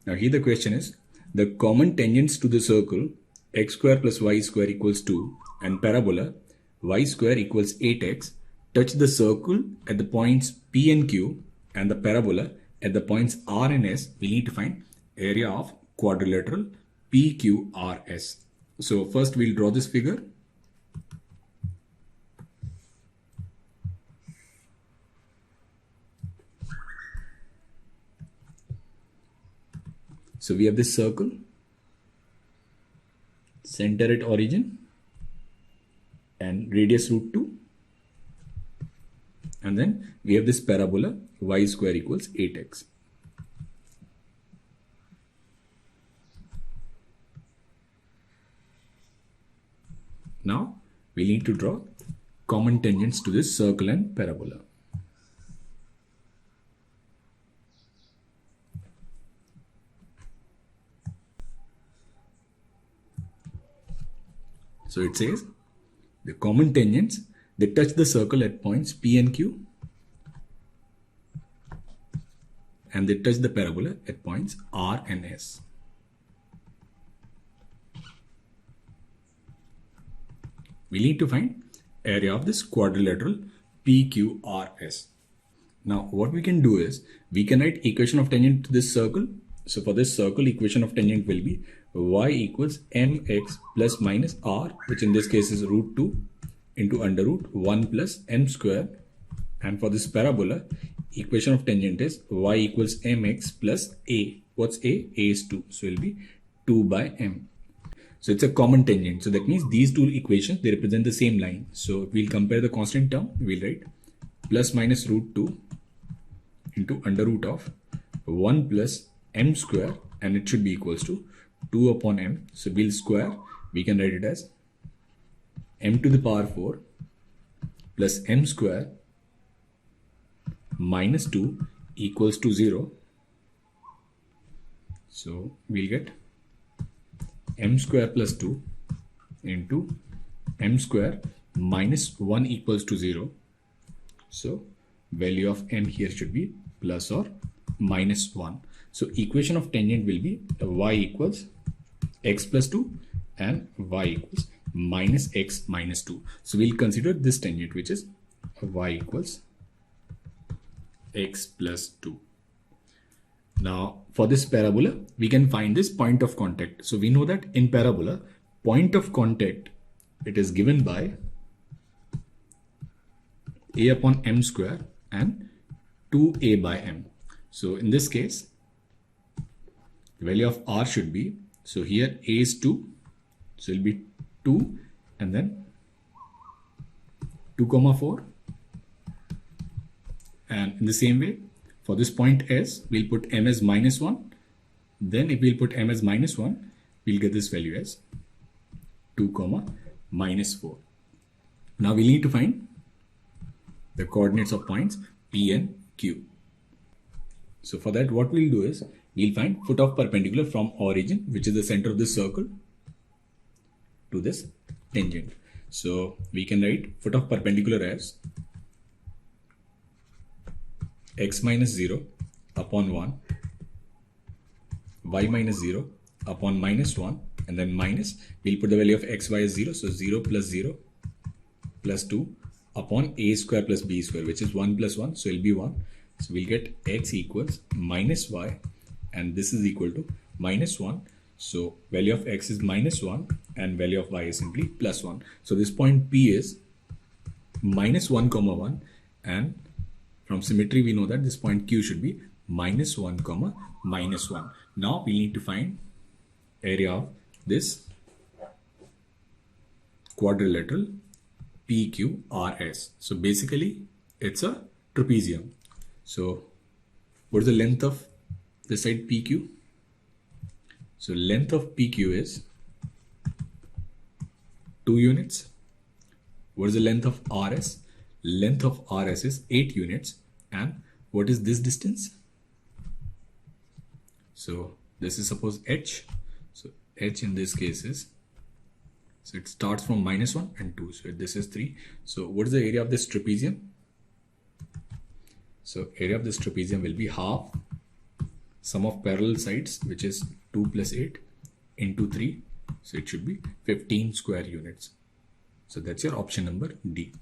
Now here the question is, the common tangents to the circle x square plus y square equals 2 and parabola y square equals 8x touch the circle at the points P and Q and the parabola at the points R and S. We need to find area of quadrilateral PQRS. So first we'll draw this figure. So we have this circle, center at origin and radius root 2. And then we have this parabola y square equals 8x. Now we need to draw common tangents to this circle and parabola. So it says the common tangents, they touch the circle at points P and Q and they touch the parabola at points R and S. We need to find area of this quadrilateral PQRS. Now what we can do is, we can write equation of tangent to this circle. So for this circle, equation of tangent will be y equals mx plus minus r, which in this case is root 2 into under root 1 plus m square. And for this parabola, equation of tangent is y equals mx plus a. What's a? A is 2. So it will be 2 by m. So it's a common tangent. So that means these two equations, they represent the same line. So we'll compare the constant term. We'll write plus minus root 2 into under root of 1 plus m square, and it should be equals to 2 upon m. So we'll square. We can write it as m to the power 4 plus m square minus 2 equals to 0. So we'll get m square plus 2 into m square minus 1 equals to 0. So value of m here should be plus or minus 1. So equation of tangent will be y equals x plus 2 and y equals minus x minus 2. So we'll consider this tangent, which is y equals x plus 2. Now for this parabola, we can find this point of contact. So we know that in parabola, point of contact, it is given by a upon m square and 2a by m. So in this case, the value of r should be, so here a is 2, so it will be 2 and then 2 comma 4. And in the same way, for this point S, we'll put m as minus 1. Then if we'll put m as minus 1, we'll get this value as 2 comma minus 4. Now we need to find the coordinates of points P and Q. So for that, what we'll do is, we'll find foot of perpendicular from origin, which is the center of this circle, to this tangent. So we can write foot of perpendicular as x minus 0 upon 1, y minus 0 upon minus 1, and then minus, we'll put the value of xy as 0, so 0 plus 0 plus 2 upon a square plus b square, which is 1 plus 1, so it'll be 1. So we'll get x equals minus y, and this is equal to minus 1. So value of x is minus 1 and value of y is simply plus 1. So this point P is minus 1 comma 1, and from symmetry we know that this point Q should be minus 1 comma minus 1. Now we need to find area of this quadrilateral PQRS. So basically it's a trapezium. So what is the length of the side PQ? So length of PQ is 2 units. What is the length of RS? Length of RS is 8 units. And what is this distance? So this is suppose H. So H in this case is, so it starts from minus 1 and 2. So this is 3. So what is the area of this trapezium? So area of this trapezium will be half sum of parallel sides, which is 2 plus 8 into 3. So it should be 15 square units. So that's your option number D.